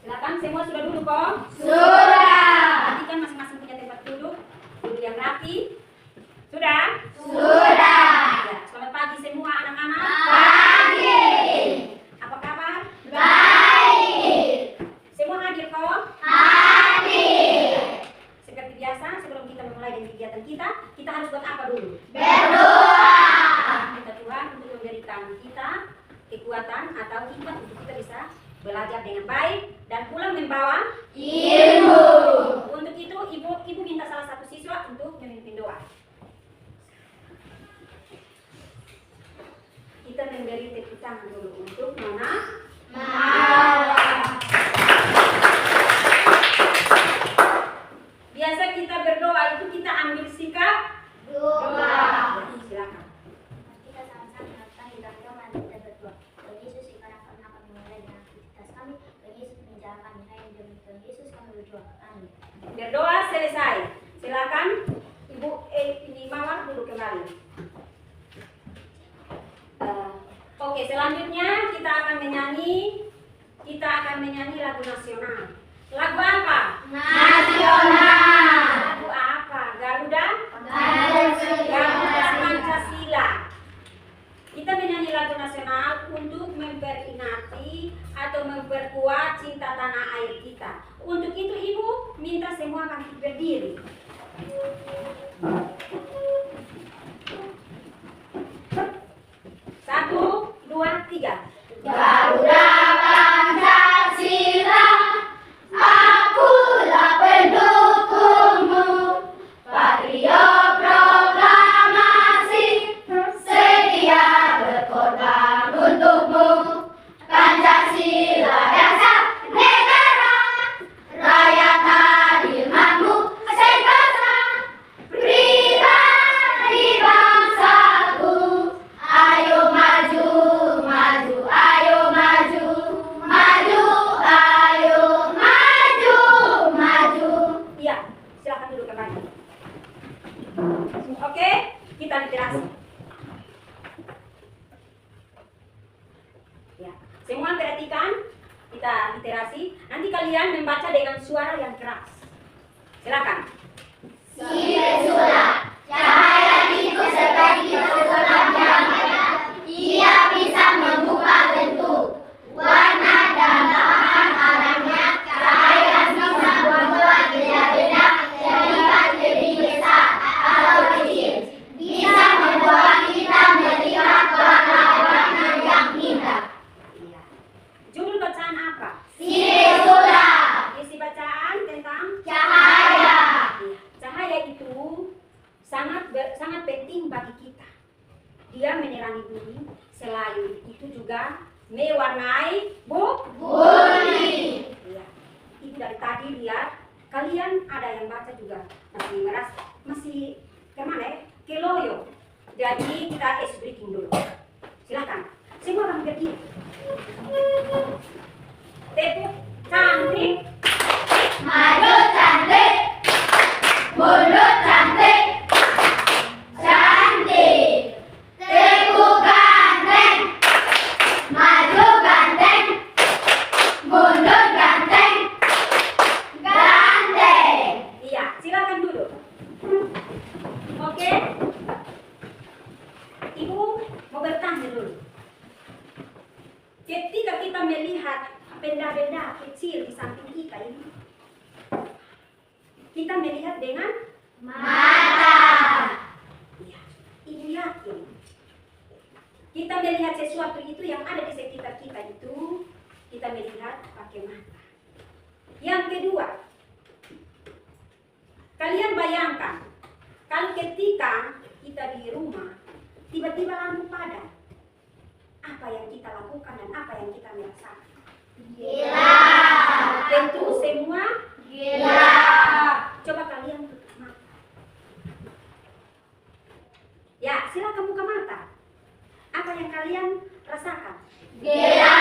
Silakan, semua sudah duduk kok? Sudah. Perhatikan masing-masing punya tempat duduk. Duduk yang rapi. Sudah? Sudah. Ya, selamat pagi semua anak-anak. Pagi. Apa kabar? Baik. Semua hadir kok? Hadir. Seperti biasa, sebelum kita memulai dengan kegiatan kita harus buat apa dulu? Berdoa. Minta Tuhan untuk memberikan kita kekuatan atau hikmat untuk kita bisa belajar dengan baik dan pulang membawa Ilmu. Untuk itu ibu minta salah satu siswa untuk memimpin doa. Kita memberi tepuk tangan dulu untuk Nona Mawar. Biasa kita berdoa itu kita ambil sikap Doa. Jadi, silakan. Kita sama-sama melakukan di dalam doa kita berdoa. Tuhan Yesus, ibaratkan akan memulai dengan aktivitas kami. Tuhan Yesus menjaga kami. Hanya demi Tuhan Yesus kami berdoa. Amin. Berdoa selesai. Silakan Ibu ini Mawar duduk kembali. Oke, selanjutnya kita akan menyanyi lagu nasional. Lagu apa? Nasional. Lagu apa? Garuda Garuda Pancasila. Kita menyanyi lagu nasional untuk memperingati atau memperkuat cinta tanah air kita. Untuk itu Ibu minta semua kaki berdiri. Satu, dua, tiga. Garuda Pancasila, akulah pendukungmu. Patriot proklamasi, sedia berkorban untukmu. Pancasila dasar negara, rakyat hadir makmur sengketa. Pribadi bangsaku, ayo maju, maju, ayo maju, maju, ayo maju, maju. Iya, silakan duduk kembali. Oke, kita literasi. Ya, semua perhatikan, kita literasi. Nanti kalian membaca dengan suara yang keras. Silakan. Sirensula, cahaya itu seperti seseorang yang ada. Ia bisa membuka bentuk, warna dan bahan alamnya. Cahaya bisa membuat benda-benda terlihat lebih besar atau kecil. Bisa membuat kita melihat warna-warna yang indah. Iya. Judul bacaan apa? Sirensula, Isi bacaan tentang cahaya. Iya. Cahaya itu sangat penting bagi kita. Dia menerangi bumi, selain itu juga mewarnai Bumi. Iya. Ibu dari tadi lihat, kalian ada yang baca juga masih kemana ya? Keloyo. Jadi kita ice breaking dulu. Silakan. Semua orang berdiri. Tepuk cantik. Maju cantik, mundur cantik, cantik, tepuk ganteng, maju ganteng, mundur ganteng, ganteng. Iya, silakan duduk. Oke. Ibu mau bertanya dulu. Ketika kita melihat benda-benda kecil di samping kita ini, kita melihat dengan Mata, iya, ibu yakin kita melihat sesuatu itu yang ada di sekitar kita itu, kita melihat pakai mata. Yang kedua, kalian bayangkan kalau ketika kita di rumah tiba-tiba lampu padam, apa yang kita lakukan dan apa yang kita merasakan? gila, Tentu semua gila, coba kalian tutup mata. Ya, silakan buka mata. Apa yang kalian rasakan? gila.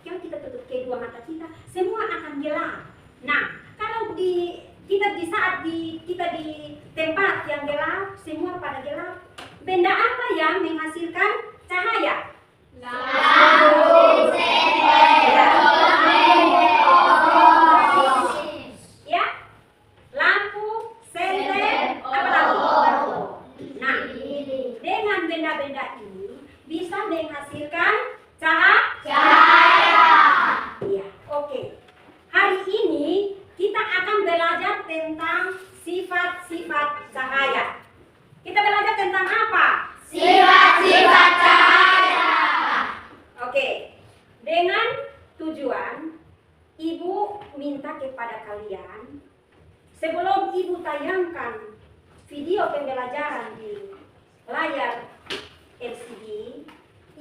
Kalau kita tutup kedua mata kita, semua akan gelap. Nah, kalau kita di saat di ini kita akan belajar tentang sifat-sifat cahaya. Kita belajar tentang apa? Sifat-sifat cahaya. Oke, dengan tujuan Ibu minta kepada kalian, sebelum Ibu tayangkan video pembelajaran di layar LCD,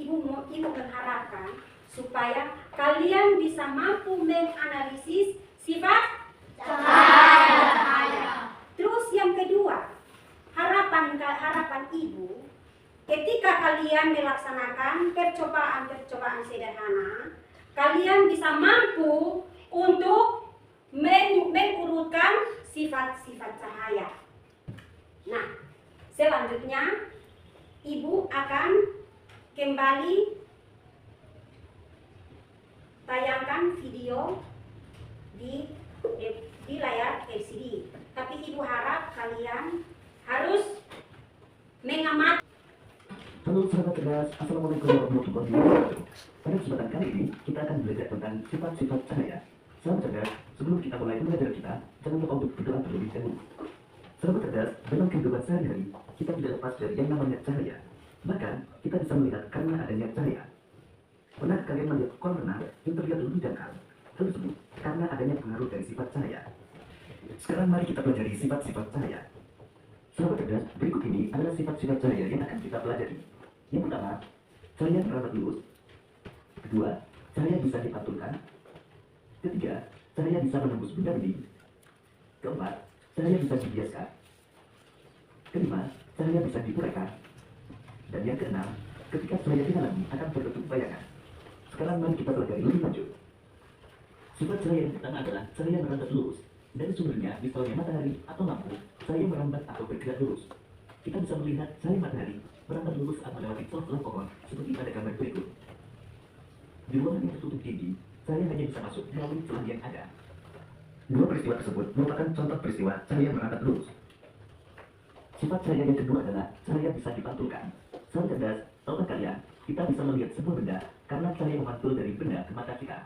Ibu mengharapkan supaya kalian bisa mampu menganalisis sifat cahaya. Terus yang kedua, harapan Ibu ketika kalian melaksanakan percobaan sederhana, kalian bisa mampu untuk mengurutkan sifat-sifat cahaya. Nah, selanjutnya Ibu akan kembali tayangkan video di layar LCD. Tapi Ibu harap kalian harus mengamati. Halo sahabat cerdas, Assalamualaikum warahmatullahi wabarakatuh. Pada kesempatan kali ini, kita akan belajar tentang sifat-sifat cahaya. Sahabat cerdas, sebelum kita mulai belajar kita, jangan lupa untuk berdoa terlebih dahulu. Sahabat cerdas, dalam kehidupan sehari-hari, kita tidak lepas dari yang namanya cahaya. Bahkan, kita bisa melihat karena adanya cahaya. Pernah kalian melihat kolam renang yang terlihat lebih dangkal? Hal tersebut karena adanya pengaruh dari sifat cahaya. Sekarang mari kita pelajari sifat-sifat cahaya. Sahabat cerdas, berikut ini adalah sifat-sifat cahaya yang akan kita pelajari. Yang pertama, cahaya merambat lurus. Kedua, cahaya bisa dipantulkan. Ketiga, cahaya bisa menembus benda bening. Keempat, cahaya bisa dibiaskan. Kelima, cahaya bisa diuraikan. Dan yang keenam, ketika cahaya dihalangi akan terbentuk bayangan. Sekarang mari kita pelajari lebih lanjut. Sifat cahaya yang pertama adalah cahaya merambat lurus. Dari sumbernya, misalnya matahari atau lampu, cahaya merambat atau bergerak lurus. Kita bisa melihat cahaya matahari merambat lurus saat melewati celah-celah pohon, seperti pada gambar berikut. Di ruangan yang tertutup dinding, cahaya hanya bisa masuk melalui celah yang ada. Dua peristiwa tersebut merupakan contoh peristiwa cahaya merambat lurus. Sifat cahaya yang kedua adalah cahaya bisa dipantulkan. Sahabat cerdas, tahukah kalian, kita bisa melihat sebuah benda karena cahaya memantul dari benda ke mata kita.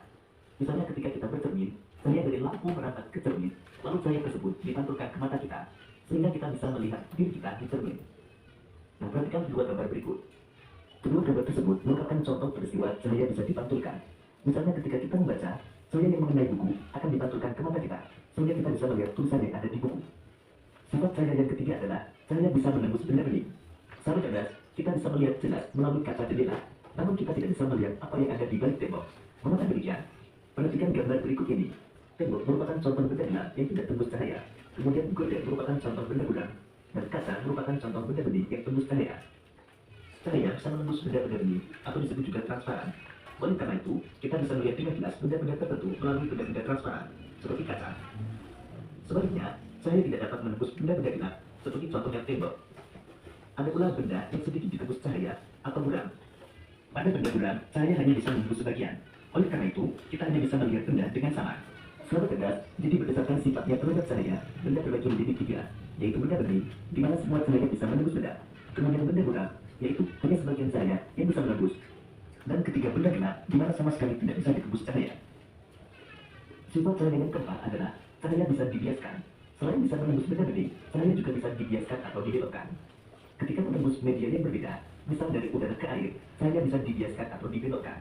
Misalnya ketika kita bercermin, cahaya dari lampu merambat ke cermin, lalu cahaya tersebut dipantulkan ke mata kita, sehingga kita bisa melihat diri kita di cermin. Nah, perhatikan dua gambar berikut. Kedua gambar tersebut merupakan contoh peristiwa cahaya bisa dipantulkan. Misalnya ketika kita membaca, cahaya yang mengenai buku akan dipantulkan ke mata kita, sehingga kita bisa melihat tulisan yang ada di buku. Sifat cahaya yang ketiga adalah cahaya bisa menembus benda bening. Sahabat cerdas, kita bisa melihat jelas melalui kaca jendela, namun kita tidak bisa melihat apa yang ada di balik tembok. Mengapa demikian? Perhatikan gambar berikut ini. Tembok merupakan contoh benda gelap yang tidak tembus cahaya. Kemudian gorden merupakan contoh benda buram, dan kaca merupakan contoh benda bening yang tembus cahaya. Cahaya bisa menembus benda-benda bening atau disebut juga transparan. Oleh karena itu, kita bisa melihat dengan jelas benda-benda tertentu melalui benda-benda transparan, seperti kaca. Sebaliknya, cahaya tidak dapat menembus benda-benda gelap, seperti contohnya tembok. Ada pula benda yang sedikit ditembus cahaya atau buram. Pada benda buram, cahaya hanya bisa menembus sebagian. Oleh karena itu, kita hanya bisa melihat benda dengan samar. Sahabat cerdas, jadi berdasarkan sifatnya terhadap cahaya, benda terbagi menjadi tiga, yaitu benda bening, di mana semua cahaya bisa menembus benda. Kemudian benda buram, yaitu hanya sebagian cahaya yang bisa menembus. Dan ketiga, benda gelap, di mana sama sekali tidak bisa ditembus cahaya. Sifat cahaya yang keempat adalah cahaya bisa dibiaskan. Selain bisa menembus benda bening, cahaya juga bisa dibiaskan atau dibelokkan. Ketika menembus media yang berbeda, misal dari udara ke air, cahaya bisa dibiaskan atau dibelokkan.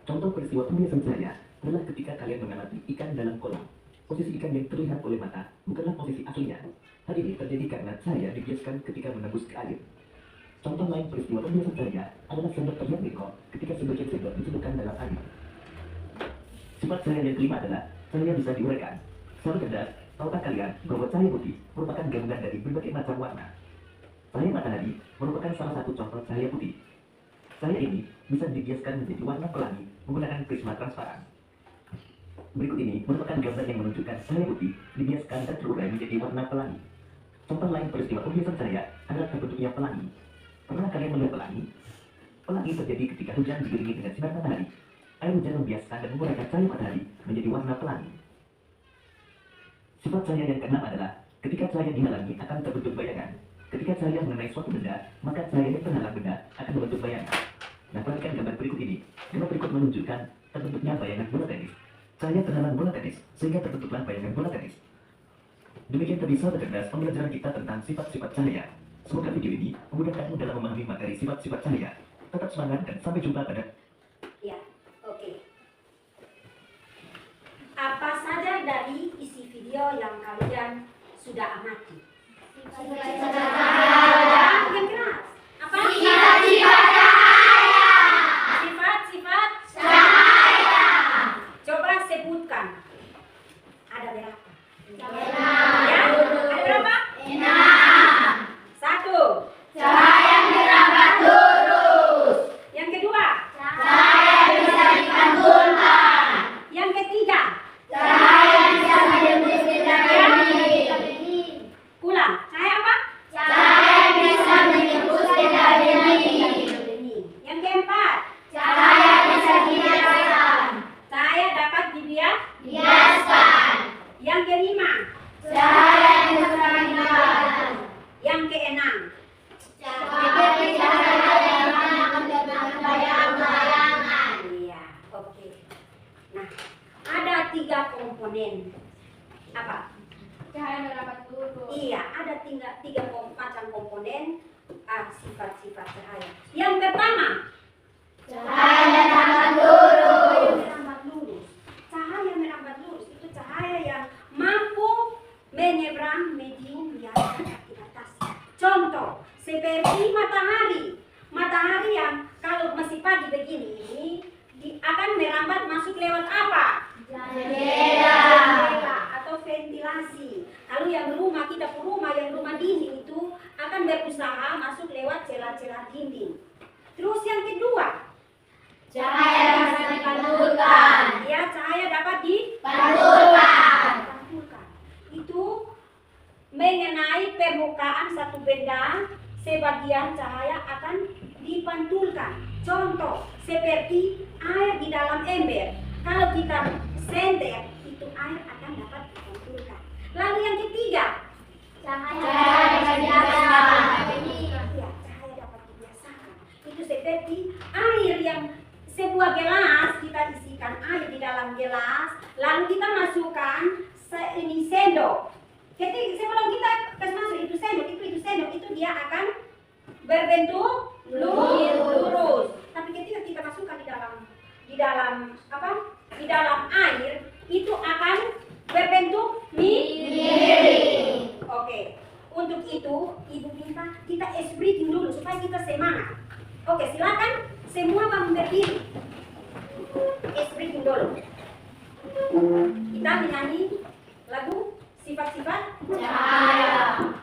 Contoh peristiwa pembiasan cahaya adalah ketika kalian mengamati ikan dalam kolam. Posisi ikan yang terlihat oleh mata bukanlah posisi aslinya. Hal ini terjadi karena cahaya dibiaskan ketika menembus ke air. Contoh lain peristiwa pembiasan cahaya adalah sendok terlihat bengkok ketika sebagian sendok dicelupkan dalam air. Sifat cahaya yang kelima adalah cahaya bisa diuraikan. Sahabat cerdas, tahukah kalian bahwa cahaya putih merupakan gabungan dari berbagai macam warna? Cahaya matahari merupakan salah satu contoh cahaya putih. Cahaya ini bisa dibiaskan menjadi warna pelangi menggunakan prisma transparan. Berikut ini merupakan gambar yang menunjukkan cahaya putih dibiaskan dan terurai menjadi warna pelangi. Contoh lain peristiwa pembiasan cahaya adalah terbentuknya pelangi. Pernah kalian melihat pelangi? Pelangi terjadi ketika hujan diiringi dengan sinar matahari. Air hujan membiaskan dan menguraikan cahaya matahari menjadi warna pelangi. Sifat cahaya yang keenam adalah ketika cahaya dihalangi akan terbentuk bayangan. Ketika cahaya mengenai suatu benda, maka cahaya yang terhalang benda akan membentuk bayangan. Nah, perhatikan gambar berikut ini. Gambar berikut menunjukkan terbentuknya bayangan bola tenis. Cahaya terhalang bola tenis, sehingga terbentuklah bayangan bola tenis. Demikian tadi sahabat cerdas pembelajaran kita tentang sifat-sifat cahaya. Semoga video ini memudahkanmu dalam memahami materi sifat-sifat cahaya. Tetap semangat dan sampai jumpa pada Ya, oke. Apa saja dari isi video yang kalian sudah amati? Yang keras. Apa? Sifat-sifat cahaya. Coba sebutkan. Ada berapa? Ya, ada berapa? 1. Cahaya merambat lurus. Yang kedua. Cahaya bisa dipantulkan. Yang ketiga. Cahaya bisa menembus benda bening. Ulang. Cahaya apa? Cahaya bisa menembus benda bening. Yang keempat. Cahaya bisa dibiaskan. Cahaya dapat Biaskan. Yang kelima. Cahaya bisa digunakan. Yang keenam. Seperti cahaya yang menerbitkan bayang-bayangan. Iya, oke. Nah, ada 3 komponen. Apa? Cahaya merambat lurus. Iya, ada tiga macam komponen sifat-sifat cahaya. Yang pertama, Cahaya merambat lurus. cahaya merambat lurus. Cahaya merambat lurus itu cahaya yang mampu menyeberang medium yang dibatasi. Contoh, seperti matahari. Matahari yang kalau masih pagi begini ini akan merambat masuk lewat apa? Jendela atau ventilasi. Kalau yang rumah kita yang rumah dinding itu akan berusaha masuk lewat celah-celah dinding. Terus yang kedua, Cahaya bisa dipantulkan. ya cahaya dapat Pantulkan. dipantulkan. Itu mengenai permukaan satu benda, sebagian cahaya akan dipantulkan. Contoh, seperti air di dalam ember. Kalau kita senter, itu air akan dapat dipantulkan. Lalu yang ketiga, Cahaya bisa dibiaskan. ya, cahaya dapat dibiasakan. Itu seperti air yang sebuah gelas, kita isikan air di dalam gelas, lalu kita masukkan ini sendok. Ketika sebelum kita kasih masuk itu sendok itu dia akan berbentuk lurus. Tapi ketika kita masukkan di dalam air itu akan berbentuk miring. Oke. Untuk itu ibu minta kita ice breathing dulu supaya kita semangat. Oke, silakan semua bangun berdiri. Ice breathing dulu. Kita menyanyi lagu sifat-sifat Cahaya.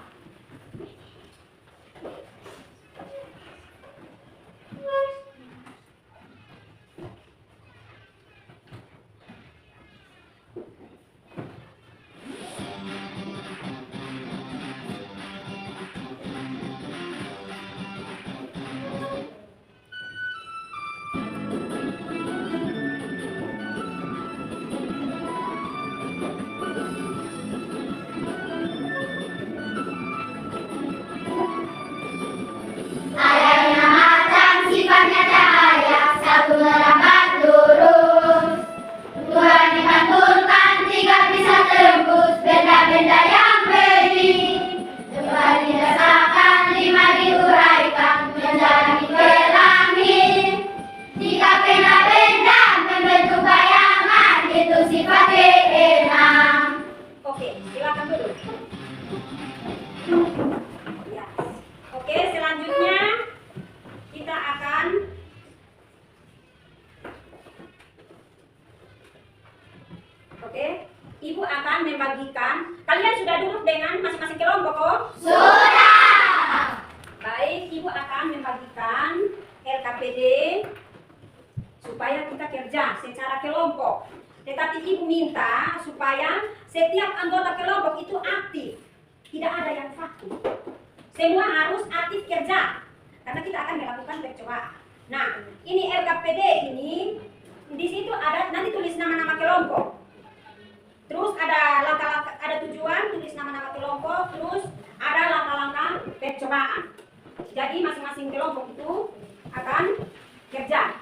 Ada 5 macam sifatnya cahaya. 1 merambat lurus. 2 dipantulkan. 3 bisa tembus benda-benda yang bening. 4 dirasakan. 5 diuraikan menjadi pelangi. 3 benda-benda membentuk bayangan. Itu sifat keenam. Oke, silakan dulu. Ya. Oke, selanjutnya kita akan Ibu akan membagikan. Kalian sudah duduk dengan masing-masing kelompok kok? Sudah. Baik, Ibu akan membagikan LKPD supaya kita kerja secara kelompok. Tetapi Ibu minta supaya setiap anggota kelompok itu aktif. Tidak ada yang vakum. Semua harus aktif kerja. Karena kita akan melakukan percobaan. Nah, ini LKPD ini di situ ada nanti tulis nama-nama kelompok. Terus ada langkah-langkah, ada tujuan, tulis nama-nama kelompok, terus ada langkah-langkah percobaan. Jadi masing-masing kelompok itu akan kerja.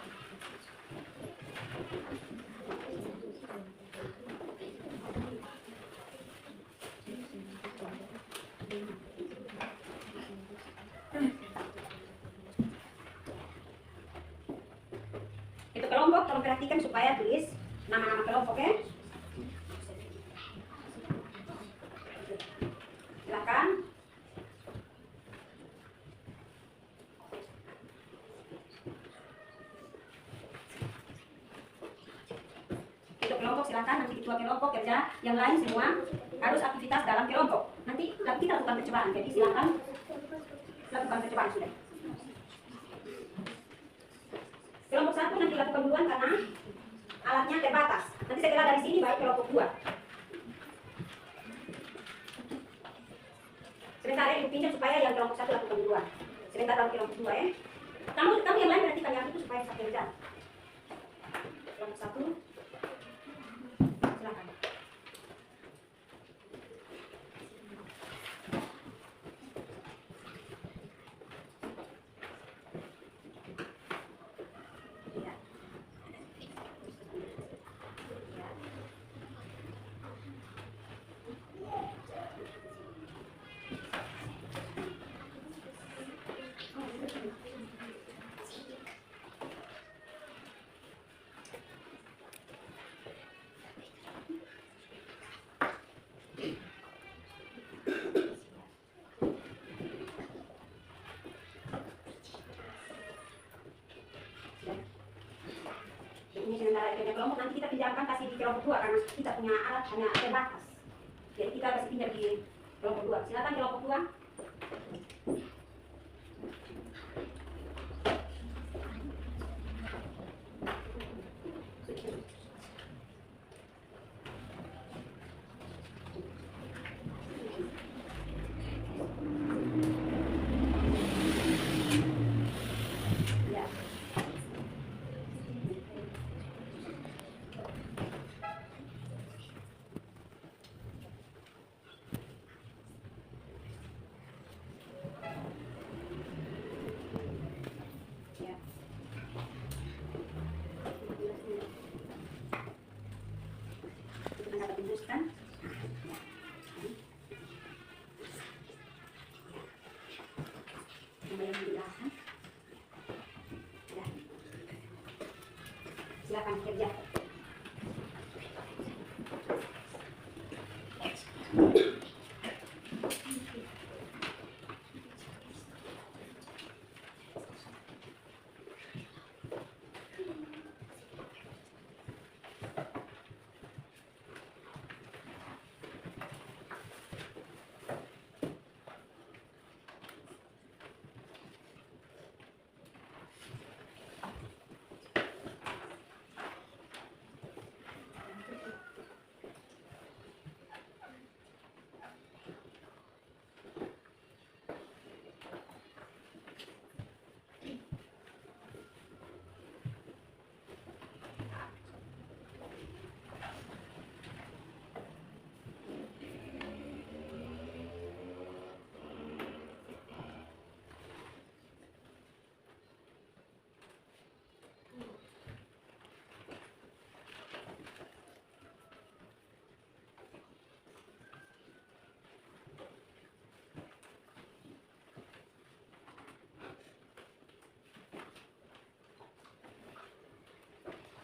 tolong perhatikan supaya tulis nama-nama kelompok ya. Silakan. Untuk kelompok silakan, nanti ketua kelompok kerja, yang lain semua harus aktivitas dalam kelompok. Nanti kita lakukan percobaan, jadi silakan lakukan percobaan sudah. Kelompok 1 nanti lakukan duluan karena alatnya terbatas. Nanti setelah dari sini baru kelompok 2. Sebentar ya, ibu pinjam supaya yang kelompok 1 lakukan duluan. Sebentar dalam kelompok 2 ya. Kamu yang lain perhatikan yang itu supaya bisa kerja. Kelompok 1. Silakan. Ya. Ini sementara kerja kelompok, nanti kita pinjamkan kasih di kelompok 2 karena kita punya alat hanya terbatas. Jadi kita kasih pinjam di kelompok 2. Silakan kelompok 2. Ya. Ya. Kita dapat teruskan. Lumayan menjelaskan. Ya. Silakan kerja.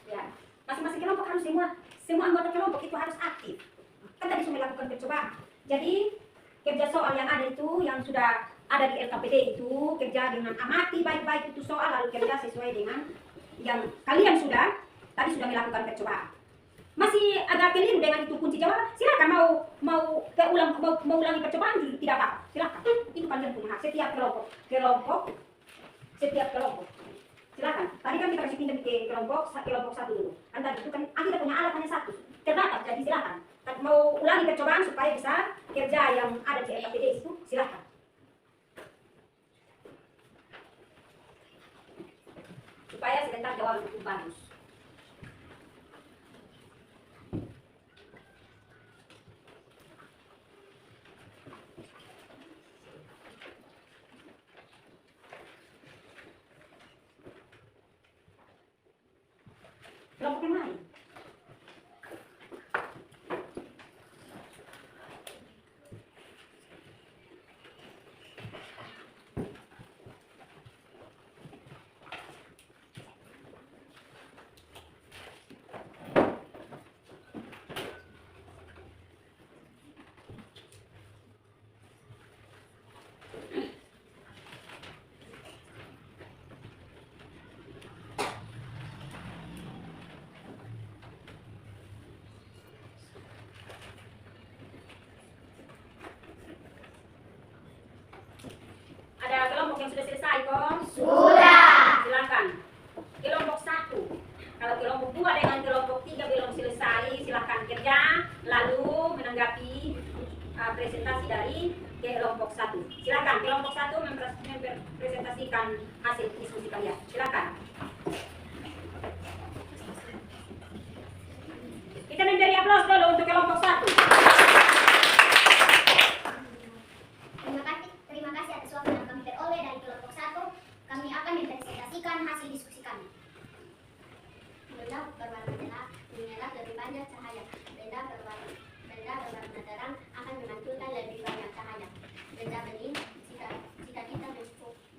Ya, masing-masing kelompok harus semua anggota kelompok itu harus aktif. Kan tadi sudah melakukan percobaan. Jadi kerja soal yang ada itu, yang sudah ada di LKPD itu, kerja dengan amati baik-baik itu soal, lalu kerja sesuai dengan yang kalian tadi sudah melakukan percobaan. Masih agak keliru dengan itu kunci jawaban, silakan mau ulangi percobaan juga tidak apa-apa, silakan. Itu kalian punya hak. Setiap kelompok. Silakan. Tadi kan kita kasih pinjam ke kelompok 1 dulu. Kan tadi itu kan kita punya alat hanya 1. Terbatas, jadi silakan. Mau ulangi percobaan supaya bisa kerja yang ada di LKPD itu, silakan. Supaya sebentar jawab itu bagus. Kelompok yang lain. selesai kok? Sudah. Silakan. Kelompok 1. Kalau kelompok 2 dengan kelompok 3 belum selesai, silakan kerja lalu menanggapi presentasi dari kelompok 1. Silakan kelompok 1 mempresentasikan hasil diskusi kalian. Silakan. Kita memberi aplaus dulu untuk kelompok 1. Terima kasih atas waktu yang kami peroleh dari kelompok 1. Kami akan mempresentasikan hasil diskusi kami. Benda berwarna gelap menyerap lebih banyak cahaya. Benda berwarna terang akan memantulkan lebih banyak cahaya. Benda bening, jika kita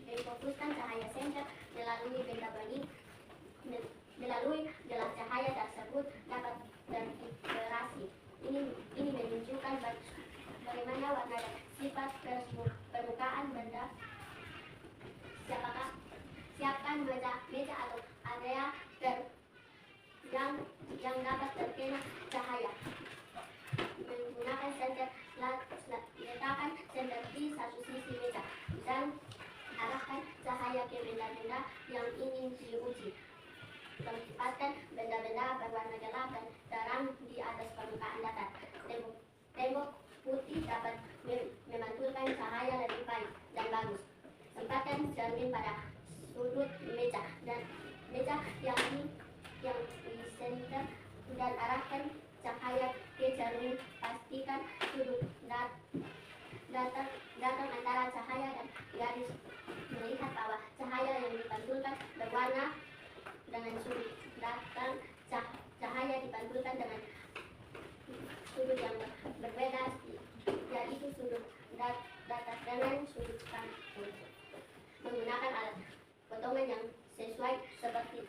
memfokuskan cahaya senter melalui benda bening, melalui gelas cahaya tersebut dapat berinteraksi. Ini menunjukkan bagaimana warna dan sifat permukaan benda. Siapkan meja atau area yang dapat terkena cahaya. Menggunakan senter, letakkan senter di satu sisi meja dan arahkan cahaya ke benda-benda yang ingin diuji. Tempatkan benda-benda berwarna gelap dan terang di atas permukaan datar. Tembok putih dapat memantulkan cahaya lebih baik dan bagus. Tempatkan cermin pada sudut meja dan meja yang di senter dan arahkan cahaya ke cermin. Pastikan sudut datang antara cahaya dan garis. Melihat bahwa cahaya yang dipantulkan berwarna dengan sudut datang cahaya dipantulkan dengan sudut yang berbeda, yaitu sudut datar dengan sudut pantul. Menggunakan alat potongan yang sesuai seperti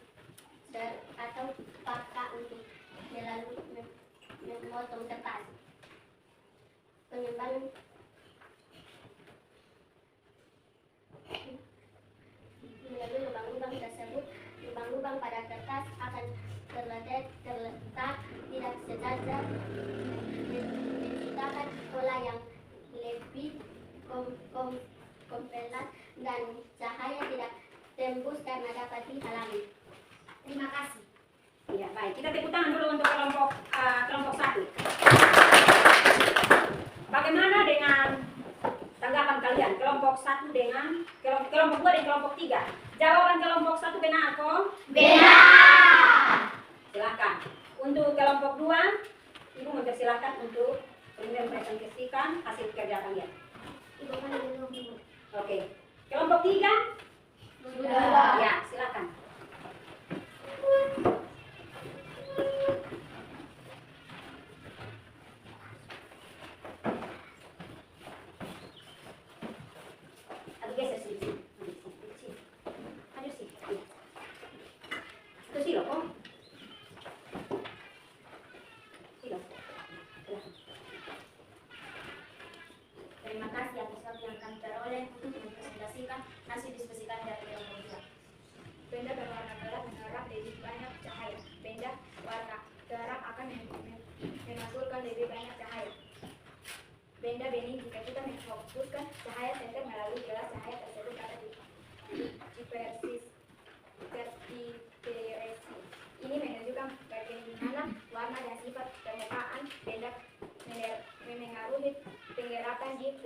atau paka untuk memotong kertas. Pengembangan melalui lubang-lubang tersebut, lubang-lubang pada kertas akan terletak tidak sejajar, menciptakan pola yang lebih kompelan dan cahaya tidak tembus karena dapat dihalangi. Terima kasih. Ya, baik. Kita tepuk tangan dulu untuk kelompok 1. Bagaimana dengan tanggapan kalian? Kelompok 1 dengan kelompok 2 dan kelompok 3. Jawaban kelompok 1 benar kok? Benar. Silakan. Untuk kelompok 2, Ibu mempersilahkan untuk mempresentasikan hasil kerja kalian. Ibu kan belum. Oke. Kelompok 3? Sudah. Ya, silakan. Aduh, geser sedikit. Aduh, sih. Itu sih loh, kok. Silo. Terima kasih atas waktu yang kami peroleh untuk mempresentasikan hasil diskusi kami dari kelompok 2. Benda berwarna gelap menyerap lebih banyak cahaya. Benda warna terang akan memantulkan lebih banyak cahaya. Benda bening, jika kita memfokuskan cahaya senter melalui gelas cahaya tersebut dapat diversifikasi. Ini menunjukkan bagaimana warna dan sifat permukaan benda memengaruhi penggerakan di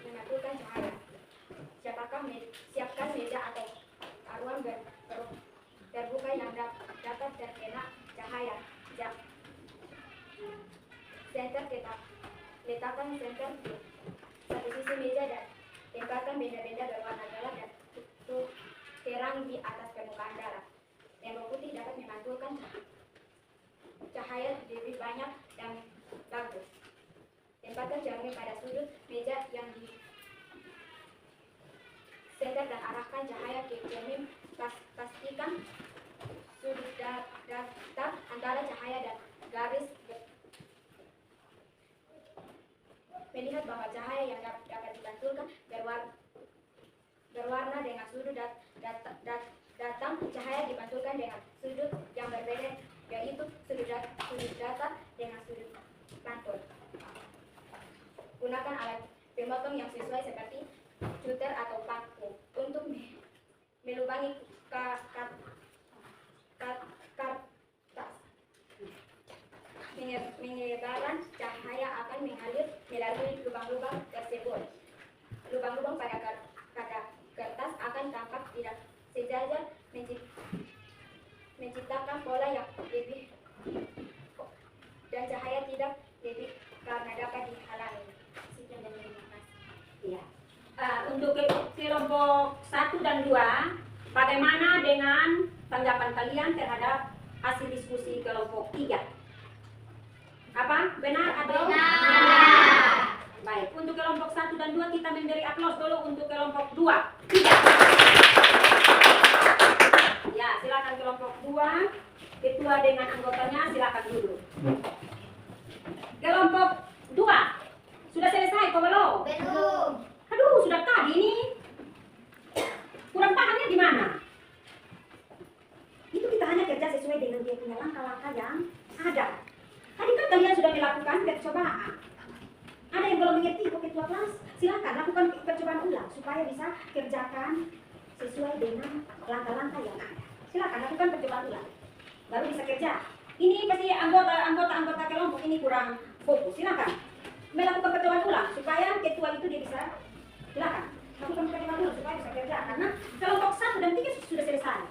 memantulkan cahaya. Siapkan meja atau ruang terbuka yang dapat terkena cahaya. Letakkan senter di satu sisi meja dan tempatkan benda-benda berwarna gelap dan terang di atas permukaan darat. Tembok putih dapat memantulkan cahaya lebih banyak dan bagus. Tempatkan cermin pada sudut meja yang di senter dan arahkan cahaya ke cermin. Pastikan sudut datar antara cahaya dan garis. Melihat bahwa cahaya yang dapat dipantulkan berwarna dengan sudut datang cahaya dipantulkan dengan sudut yang berbeda, yaitu sudut datar dengan sudut pantul. Gunakan alat pemotong yang sesuai seperti cutter atau paku untuk melubangi kertas. Menyebaran cahaya akan mengalir melalui lubang-lubang tersebut. Lubang-lubang pada kertas akan tampak tidak sejajar, menciptakan pola yang lebih dan cahaya tidak lebih karena dapat dihalangi. Sekian dan terima kasih. Ya. Untuk kelompok 1 dan 2, bagaimana dengan tanggapan kalian terhadap hasil diskusi kelompok 3? Apa? Benar atau? Benar. Baik, untuk kelompok 1 dan 2 kita memberi aplaus dulu untuk kelompok 2. 3. Ya, silakan kelompok 2. Ketua dengan anggotanya silakan dulu. Kelompok 2. Sudah selesai kok belum? Belum. Aduh, sudah tadi ini. Kurang pahamnya di mana? Itu kita hanya kerja sesuai dengan dia punya langkah-langkah yang ada. Tadi kan kalian sudah melakukan percobaan. Ada yang belum mengerti kok ketua kelas? Silakan lakukan percobaan ulang supaya bisa kerjakan sesuai dengan langkah-langkah yang ada. Silakan lakukan percobaan ulang. Baru bisa kerja. Ini pasti anggota kelompok ini kurang fokus. Silakan melakukan percobaan ulang supaya ketua itu dia bisa. Silakan lakukan percobaan ulang supaya bisa kerja karena kelompok 1 dan 3 sudah selesai.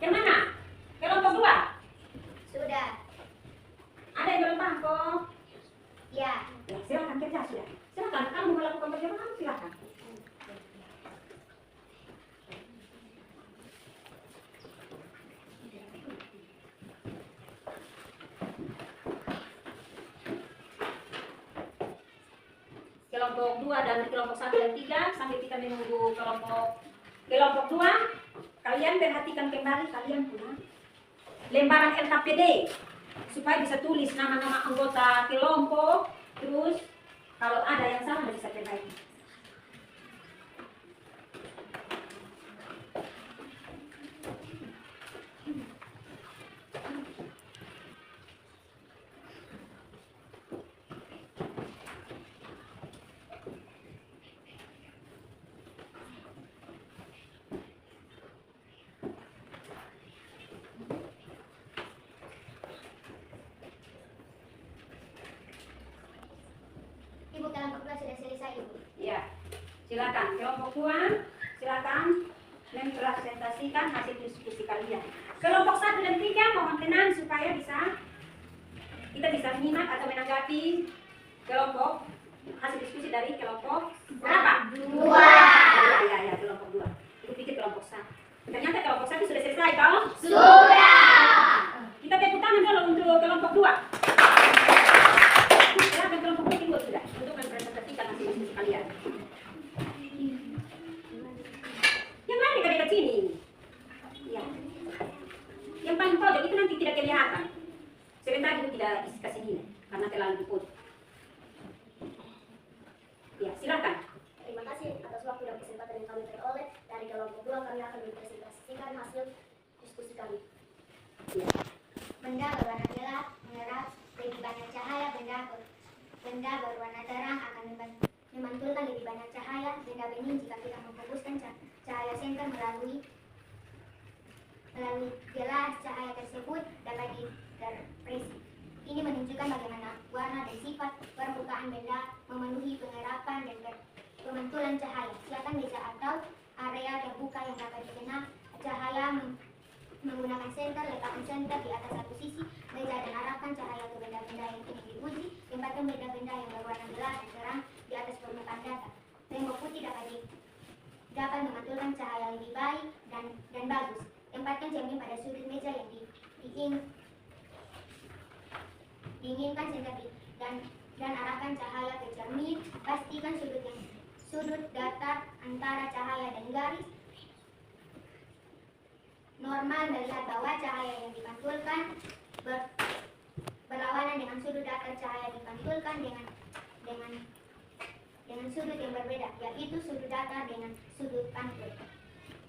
Yang mana? Kelompok 2. Sudah. Ada yang belum paham kok? Ya. Ya, silakan kerja sudah. Silakan, kamu mau melakukan percobaan, silakan. Kelompok 2 dan kelompok 1 dan 3 sambil kita menunggu kelompok 2, kalian perhatikan kembali kalian punya lembaran LKPD supaya bisa tulis nama-nama anggota kelompok, terus kalau ada yang salah bisa perbaiki. Ibu kelompok 2 sudah selesai, Ibu. Ya, silakan kelompok 2, silakan mempresentasikan hasil diskusi kalian. Kelompok 1 dan 3 mohon tenang supaya kita bisa menyimak atau menanggapi kelompok hasil diskusi dari kelompok berapa? 2. Ya, kelompok 2. Itu pikir kelompok 1. Ternyata kelompok 1 sudah selesai toh? Sudah. Kita tepuk tangan dulu untuk kelompok 2. Silakan kelompok 2 ikut sudah untuk mempresentasikan hasil diskusi kalian. Yang mana dekat-dekat sini? Ya. Yang paling pojok itu nanti tidak kelihatan. Sebentar itu tidak kasih gini karena terlalu di pojok. Ya, silakan. Terima kasih atas waktu dan kesempatan yang kami peroleh. Dari kelompok 2 kami akan mempresentasikan hasil diskusi kami. Ya. Benda berwarna gelap menyerap lebih banyak cahaya, benda berwarna terang akan memantulkan lebih banyak cahaya. Benda bening jika kita memfokuskan cahaya senter melalui gelas cahaya tersebut dapat diinterpretasi. Ini menunjukkan bagaimana warna dan sifat permukaan benda memenuhi penerapan dan pemantulan cahaya. Silakan meja atau area terbuka yang dapat dikenal cahaya menggunakan senter, letakkan senter di atas satu sisi meja dan arahkan cahaya ke benda-benda yang ingin diuji. Tempatkan benda-benda yang berwarna gelap dan terang di atas permukaan data. Tembok putih dapat memantulkan cahaya lebih baik dan bagus. Tempatkan cermin pada sudut meja yang diinginkan senter dan arahkan cahaya ke cermin. Pastikan sudut datar antara cahaya dan garis normal melihat bahwa cahaya yang dipantulkan berlawanan dengan sudut datar cahaya dipantulkan dengan sudut yang berbeda, yaitu sudut datar dengan sudut pantul.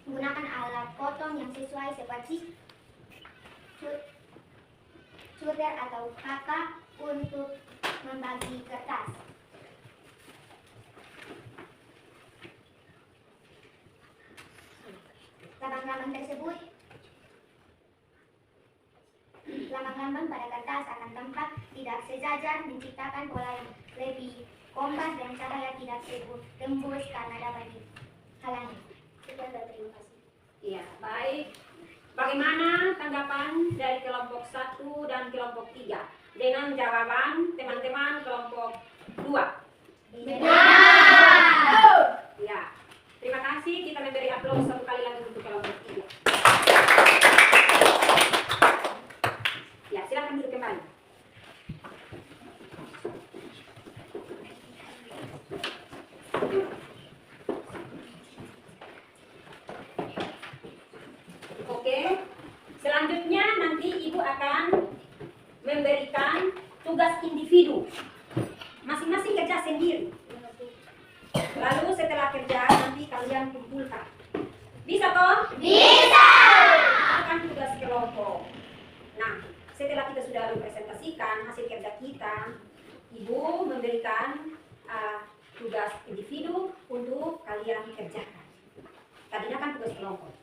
Menggunakan alat potong yang sesuai seperti cutter atau kakak untuk membagi kertas. Lambang-lambang pada kertas akan tampak tidak sejajar, menciptakan pola yang lebih kompas dan cahaya tidak tembus karena dapat dihalangi. Sekian dan terima kasih. Iya, baik. Bagaimana tanggapan dari kelompok 1 dan kelompok 3 dengan jawaban teman-teman kelompok 2? Ya, terima kasih. Kita memberi aplaus satu kali lagi untuk kelompok 3. Ya, silakan duduk kembali. Oke, selanjutnya nanti Ibu akan memberikan tugas individu. Masing-masing kerja sendiri. Lalu setelah kerja nanti kalian kumpulkan. Bisa toh? Bisa! Akan tugas kelompok. Nah, setelah kita sudah mempresentasikan hasil kerja kita, Ibu memberikan tugas individu untuk kalian kerjakan. Tadinya kan tugas kelompok.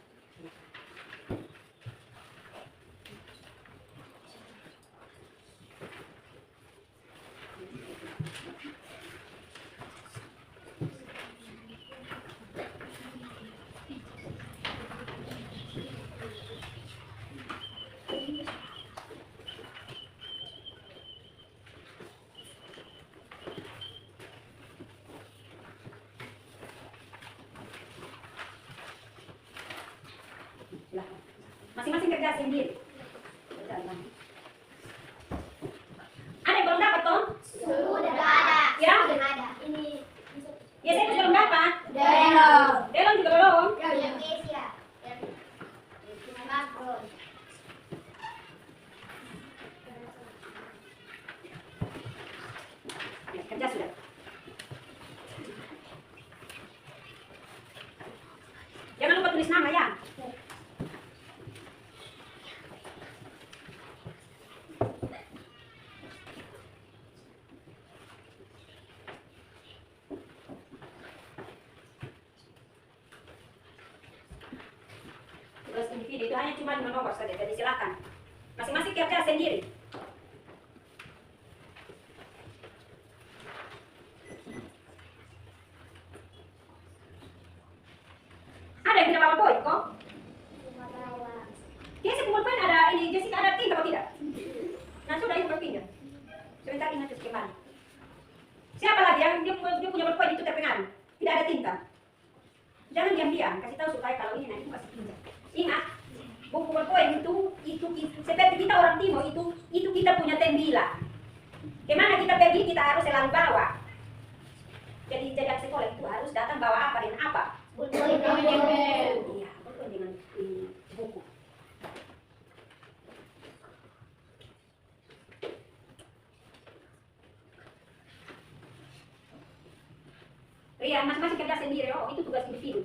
Silahkan. Masing-masing kerja sendiri. Ada yang belum dapat toh? Sudah ada. Ya? Sudah ada. Ini Ya, saya belum dapat. Belum. Belum juga belum. Yang Asia. Yang makro. Ya, kerja sudah. Jangan lupa tulis nama ya. Tugas individu itu hanya cuma 5 nomor saja, jadi silakan. Masing-masing kerja sendiri. Ada yang tidak bawa poin kok? Kayaknya kumpul poin ada ini, Jessica ada tinta atau tidak? Nah sudah itu berpindah. Sebentar ingat terus kembali. Siapa lagi yang dia punya berpoin itu terpengaruh? Tidak ada tinta. Jangan diam-diam, kasih tahu supaya kalau ini nanti kasih pinjam. Ingat, buku berpoin itu seperti kita orang Timur itu kita punya tembila. Kemana kita pergi kita harus selalu bawa. Jadi anak sekolah itu harus datang bawa apa dan apa? Berpoin dengan Iya, berpoin dengan buku. Iya, masing-masing kerja sendiri. Oh, itu tugas individu.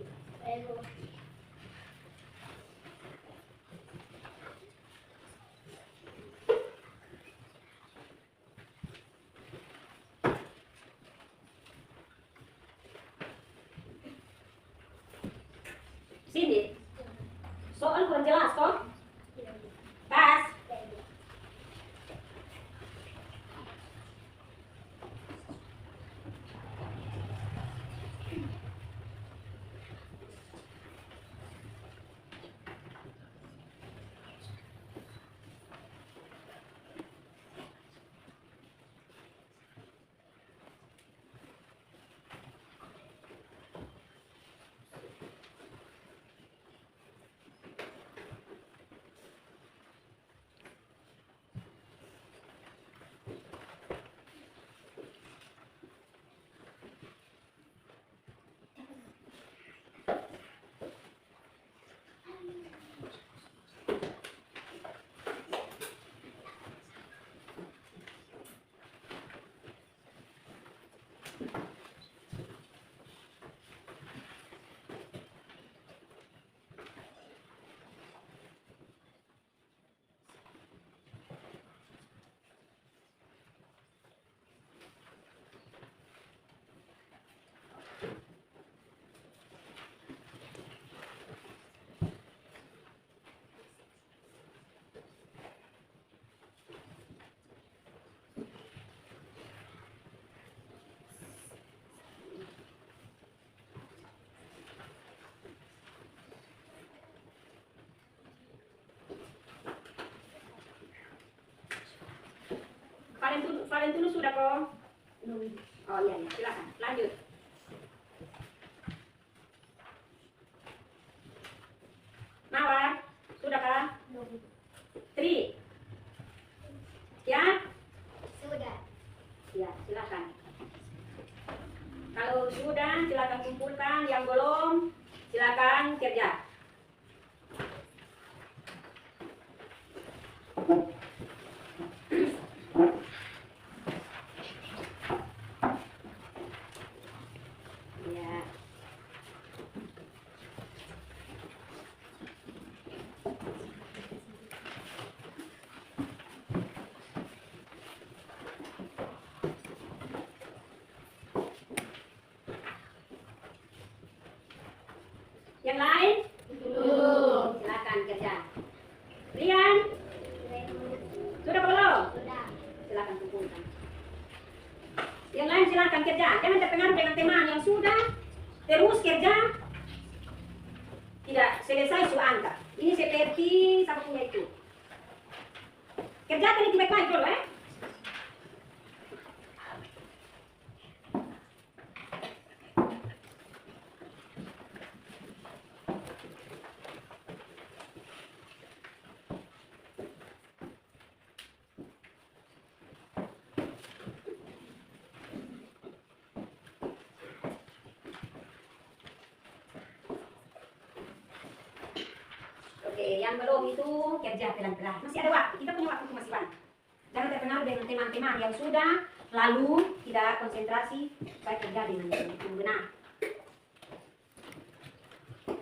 Sini. Soal kurang jelas kok? Pas. Valentino sudah kok? Oh iya, silakan lanjut. Mawar, sudahkah? Tri, ya? Sudah. Ya, silakan. Kalau sudah, silakan kumpulkan. Yang belum, silakan kerja. Ya. Yang lain? Silakan kerja. Rian, sudah belum? Sudah. Silakan kumpulkan. Yang lain silakan kerja. Jangan terpengaruh dengan teman yang sudah terus kerja. Tidak selesai sudah angka. Ini seperti sama punya itu. Kerjakan itu baik-baik dulu ya. Oke, yang belum itu kerja pelan-pelan. Masih ada waktu, kita punya waktu masih banyak. Jangan terpengaruh dengan teman-teman yang sudah, lalu tidak konsentrasi, baik kerja dengan yang benar.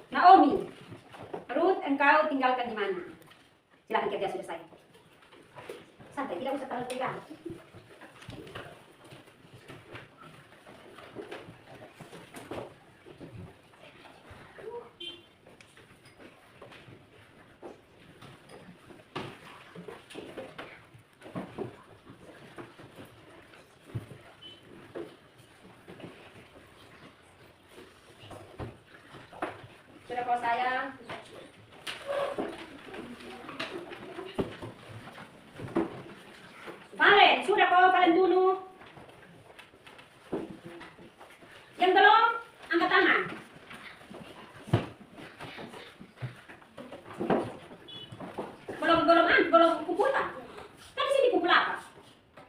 Naomi, Ruth, engkau tinggalkan di mana? Silakan kerja selesai. Santai, tidak usah terlalu tegang. Sudah kau sayang? Valen, sudah kau Valen dulu. Yang belum, angkat tangan. Belum kumpulkan. Kan di sini kumpul apa?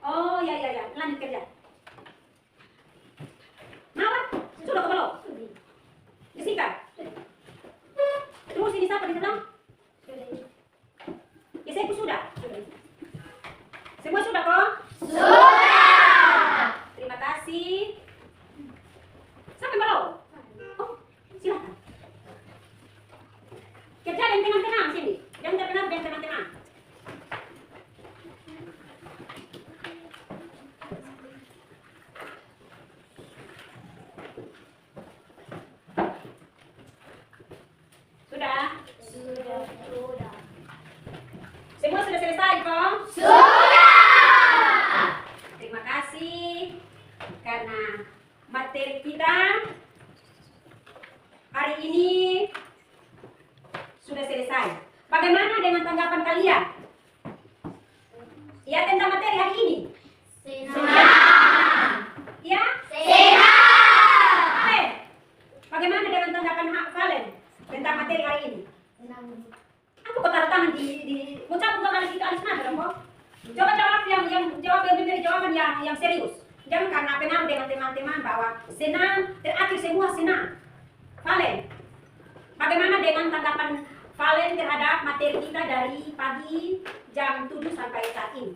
Oh ya, lanjut kerja. Mawar, sudah kau belum? Jessica, terus ini siapa di sana? Iseku sudah? Semua sudah kok? Sudah. Terima kasih. Sampai belum? Oh, silakan. Kerja dengan tenang-tenang sini. Jangan terpengaruh dengan teman-teman. Sudah? Sudah. Semua sudah selesai kok? Terima kasih karena materi kita hari ini sudah selesai. Bagaimana dengan tanggapan kalian? Ya, tentang materi hari ini? Ya? Oke. Bagaimana dengan tanggapan kalian tentang materi hari ini? Aku kok taruh tangan di ucap kali kita alis nada dong kok. Coba jawab yang jawab yang memberi jawaban yang serius. Jangan karena pengaruh dengan teman-teman bahwa senang, terakhir semua senang. Valen, bagaimana dengan tanggapan Valen terhadap materi kita dari pagi jam 7 sampai saat ini?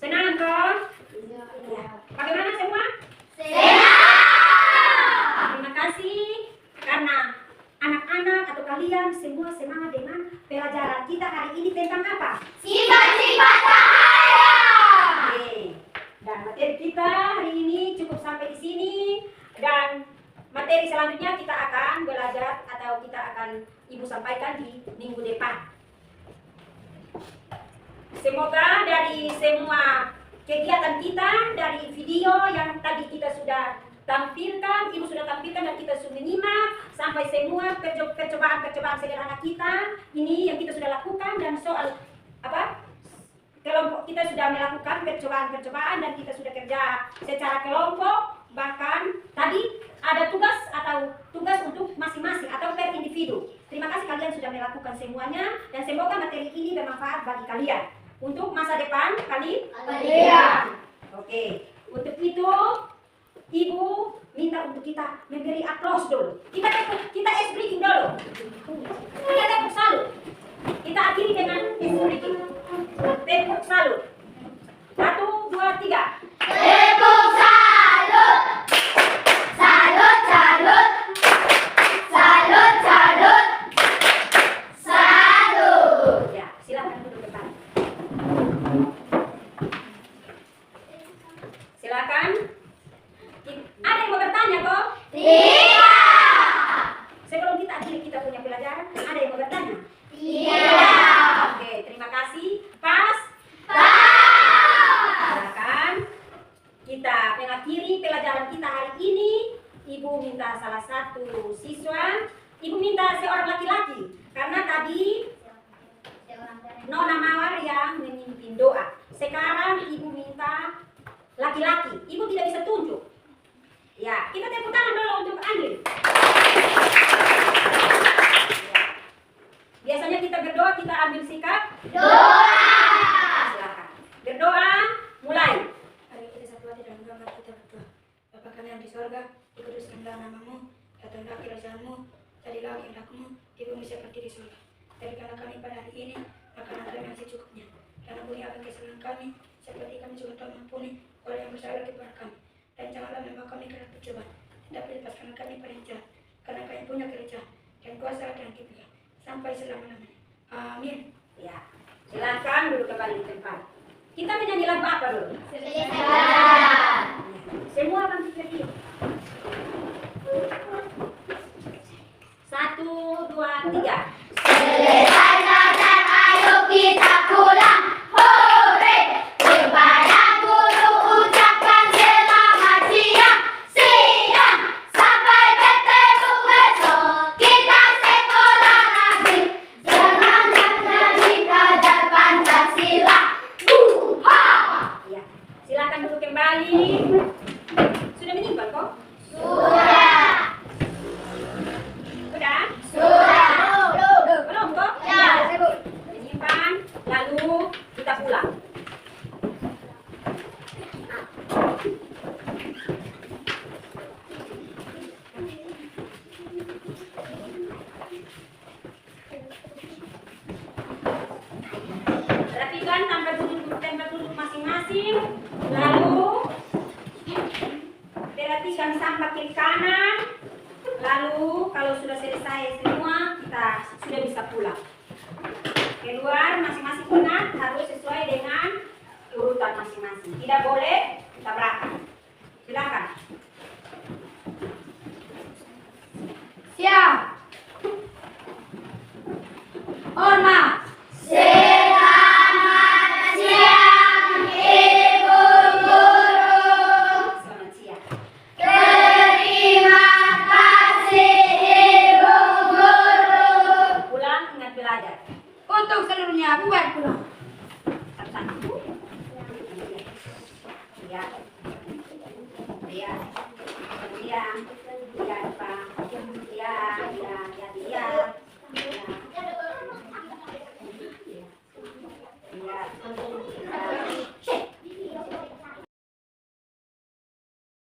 Senang kok? Ya. Bagaimana semua? Terima kasih karena anak-anak atau kalian semua semangat dengan pelajaran kita hari ini tentang apa? Sifat-sifat cahaya. Oke. Dan materi kita hari ini cukup sampai di sini dan materi selanjutnya kita akan belajar atau kita akan Ibu sampaikan di minggu depan. Semoga dari semua kegiatan kita, dari video yang tadi kita sudah tampilkan, Ibu sudah tampilkan dan kita sudah menyimak sampai semua percobaan sederhana kita ini yang kita sudah lakukan dan soal apa kelompok kita sudah melakukan percobaan-percobaan dan kita sudah kerja secara kelompok, bahkan tadi ada tugas atau tugas untuk masing-masing atau per individu. Terima kasih kalian sudah melakukan semuanya dan semoga materi ini bermanfaat bagi kalian untuk masa depan kalian. Oke, untuk itu Ibu minta untuk kita memberi aplaus dulu. Kita ice breaking dulu. Kita tepuk salut. Kita akhiri dengan ice breaking. Tepuk salut. 1, 2, 3. Tepuk salut. Salut, salut. Salut, salut. Salut. Ya, silakan duduk depan. Silakan. Ada yang mau bertanya kok? Tidak. Sebelum kita akhiri kita punya pelajaran, ada yang mau bertanya? Tidak. Oke, terima kasih. Pas. Silakan. Kita mengakhiri pelajaran kita hari ini. Ibu minta salah satu siswa, Ibu minta seorang laki-laki karena tadi Nona Mawar yang memimpin doa. Sekarang Ibu minta laki-laki. Ibu tidak bisa tunjuk. Ya, kita tepuk tangan dulu untuk Andri. Ya. Biasanya kita berdoa, kita ambil sikap Doa. Silakan. Berdoa, mulai. Mari kita satu hati dalam doa, mari kita berdoa. Bapa kami yang di sorga, dikuduskanlah namamu, datanglah kerajaanmu, jadilah kehendakmu di bumi seperti di surga. Berikanlah kami pada hari ini makanan kami yang secukupnya, dan ampuni akan kesalahan kami, seperti kami juga telah mengampuni orang yang bersalah kepada kami. Dan janganlah membawa kami ke dalam percobaan, tetapi lepaskan kami pada yang jahat, karena kami punya kerajaan dan kuasa dan kemuliaan sampai selama-lamanya. Amin. Ya, silakan duduk kembali di tempat. Kita menyanyi lagu apa dulu? Semua bangkit berdiri. 1, 2, 3. Selesai belajar, ayo kita pulang. Hore! Kepada guru ucapkan selamat siang. Siang! Sampai bertemu besok. Kita sekolah lagi. Semangat dari belajar Pancasila. Buha! Ya, silakan duduk kembali. Sudah menyimpang kok? Sudah. Sudah? Sudah. Belum kok? Ya. Menyimpan, lalu kita pulang. Rapikan tempat duduk masing-masing. Lalu perhatikan sampah kiri kanan. Lalu kalau sudah selesai semua, kita sudah bisa pulang. Keluar masing-masing ingat harus sesuai dengan urutan masing-masing. Tidak boleh tabrakan. Silakan. Siap. Hormat. Selamat siang, Ibu Guru. Selamat siang. Terima kasih, Ibu Guru. Pulang ingat belajar. Untuk seluruhnya buat pulang.